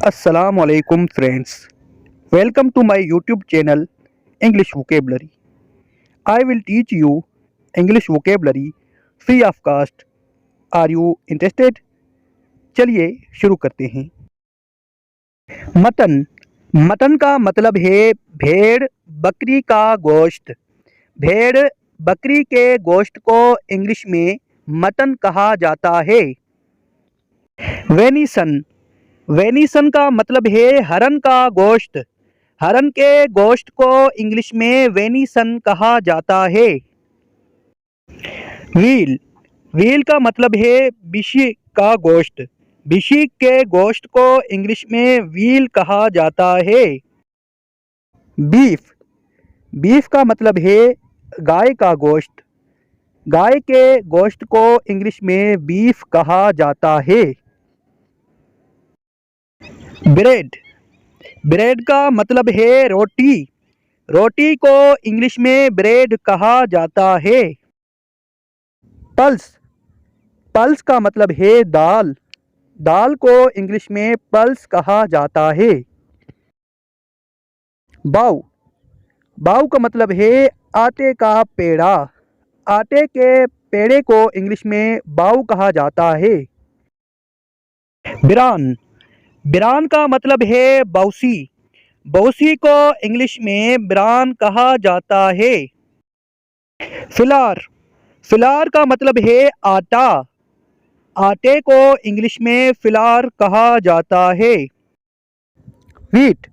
Assalamualaikum friends. Welcome to my YouTube channel English Vocabulary. I will teach you English vocabulary free of cost. Are you interested? चलिए शुरू करते हैं। Mutton. Mutton का मतलब है भेड़ बकरी का गोश्त। भेड़ बकरी के गोश्त को इंग्लिश में मटन कहा जाता है। वेनिसन। वेनिसन का मतलब है हरन का गोश्त। हरन के गोश्त को इंग्लिश में वेनिसन कहा जाता है। व्हील। व्हील का मतलब है बिशी का गोश्त। बिशी के गोश्त को इंग्लिश में व्हील कहा जाता है। बीफ। बीफ का मतलब है गाय का गोश्त। गाय के गोश्त को इंग्लिश में बीफ कहा जाता है। ब्रेड। ब्रेड का मतलब है रोटी। रोटी को इंग्लिश में ब्रेड कहा जाता है। पल्स। पल्स का मतलब है दाल। दाल को इंग्लिश में पल्स कहा जाता है। बाव। बाव का मतलब है आटे का पेड़ा। आटे के पेड़े को इंग्लिश में बाव कहा जाता है। बिरान। बिरान का मतलब है बौसी। बौसी को इंग्लिश में बिरान कहा जाता है। फिलार। फिलार का मतलब है आटा। आटे को इंग्लिश में फिलार कहा जाता है। व्हीट।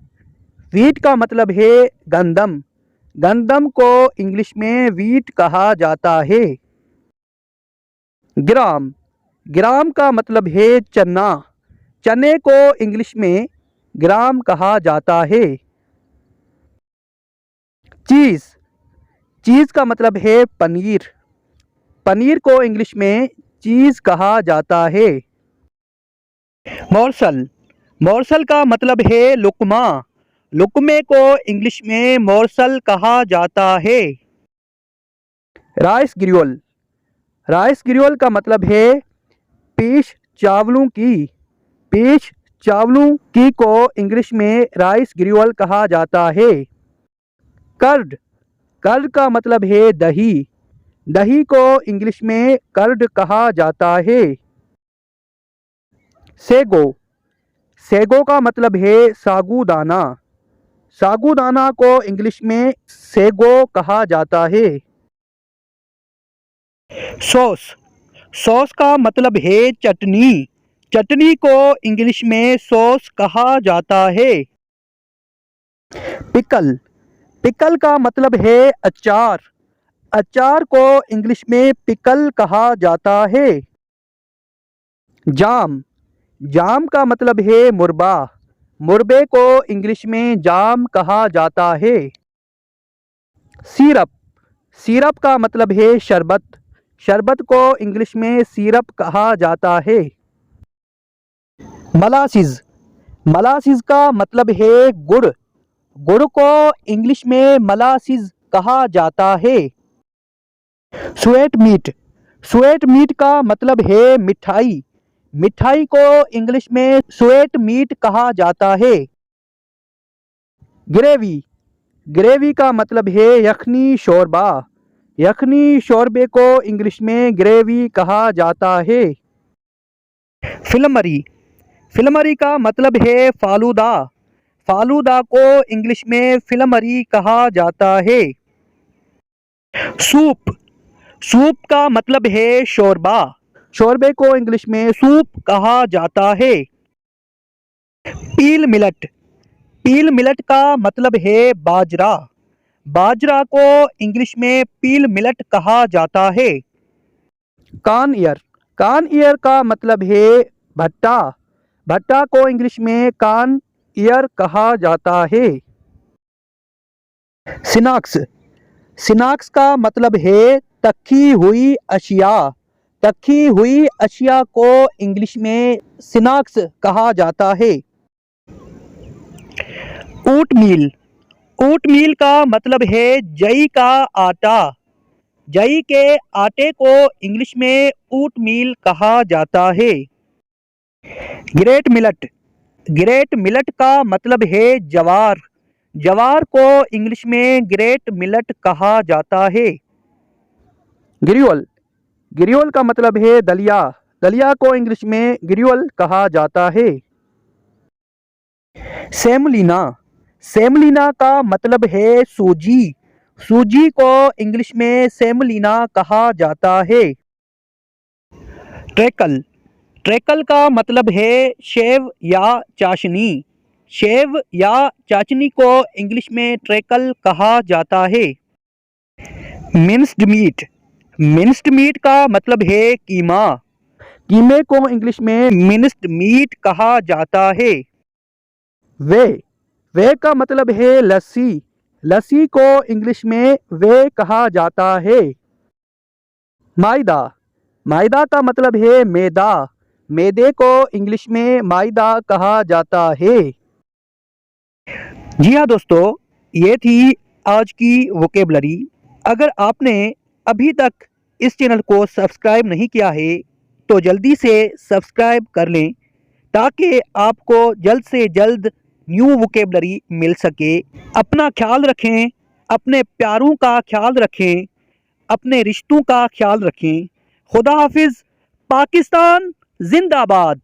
व्हीट का मतलब है गंदम। गंदम को इंग्लिश में व्हीट कहा जाता है। ग्राम। ग्राम का मतलब है चना। चने को इंग्लिश में ग्राम कहा जाता है। चीज़। चीज़ का मतलब है पनीर। पनीर को इंग्लिश में चीज़ कहा जाता है। मोरसल। मोरसल का मतलब है लुकमा। लुकमे को इंग्लिश में मोरसल कहा जाता है। राइस ग्रियोल। राइस ग्रियोल का मतलब है पीश चावलों की। पीश चावलों की को इंग्लिश में राइस ग्रियोल कहा जाता है। कर्ड। कर्ड का मतलब है दही। दही को इंग्लिश में कर्ड कहा जाता है। सेगो। सेगो का मतलब है सागूदाना। सागूदाना को इंग्लिश में सेगो कहा जाता है। सॉस। सॉस का मतलब है चटनी। चटनी को इंग्लिश में सॉस कहा जाता है। पिकल। पिकल का मतलब है अचार। अचार को इंग्लिश में पिकल कहा जाता है। जाम। जाम का मतलब है मुरबा। मुरबे को इंग्लिश में जाम कहा जाता है। सिरप। सिरप का मतलब है शरबत। शरबत को इंग्लिश में सिरप कहा जाता है। मलासिस। मलासिस का मतलब है गुड़। गुड़ को इंग्लिश में मलासिस कहा जाता है। Sweat meet. स्वेट मीट का मतलब है मिठाई। मिठाई को इंग्लिश में स्वेट मीट कहा जाता है। ग्रेवी। ग्रेवी का मतलब है यखनी शोरबा। यखनी शोरबे को इंग्लिश में ग्रेवी कहा जाता है। फिल्मरी। फिल्मरी का मतलब है फालूदा। फालूदा को इंग्लिश में फिल्मरी कहा जाता है। सूप। सूप का मतलब है शोरबा। शोरबे को इंग्लिश में सूप कहा जाता है। पील मिलट। पील मिलट का मतलब है बाजरा। बाजरा को इंग्लिश में पील मिलट कहा जाता है। कान ईयर। कान ईयर का मतलब है भट्टा। भट्टा को इंग्लिश में कान ईयर कहा जाता है। सिनाक्स। सिनाक्स का मतलब है तखी हुई अशिया। तखी हुई अशिया को इंग्लिश में सिनाक्स कहा जाता है। ऊट मील। ऊट मील का मतलब है जई का आटा। जई के आटे को इंग्लिश में ऊट मील कहा जाता है। Great millet. ग्रेट मिलेट का मतलब है जवार। जवार को इंग्लिश में ग्रेट मिलेट कहा जाता है। ग्रियोल, ग्रियोल का मतलब है दलिया। दलिया को इंग्लिश में ग्रियोल कहा जाता है। सेमलिना, सेमलिना का मतलब है सूजी। सूजी को इंग्लिश में सेमलिना कहा जाता है। ट्रेकल, ट्रेकल का मतलब है शेव या चाशनी। शेव या चाशनी को इंग्लिश में ट्रेकल कहा जाता है। मिन्स्ड मीट, मिन्स्ड मीट का मतलब है कीमा। कीमे को इंग्लिश में मिन्स्ड मीट कहा जाता है। वे, वे का मतलब है लस्सी। लस्सी को इंग्लिश में वे कहा जाता है। मायदा, मायदा का मतलब है मैदा। मैदे को इंग्लिश में मायदा कहा जाता है। जी हाँ दोस्तों, ये थी आज की वोकेबलरी। अगर आपने अभी तक इस चैनल को सब्सक्राइब नहीं किया है तो जल्दी से सब्सक्राइब कर लें ताकि आपको जल्द से जल्द न्यू वोकेबलरी मिल सके। अपना ख्याल रखें, अपने प्यारों का ख्याल रखें, अपने रिश्तों का ख्याल रखें। खुदा हाफिज़। पाकिस्तान जिंदाबाद।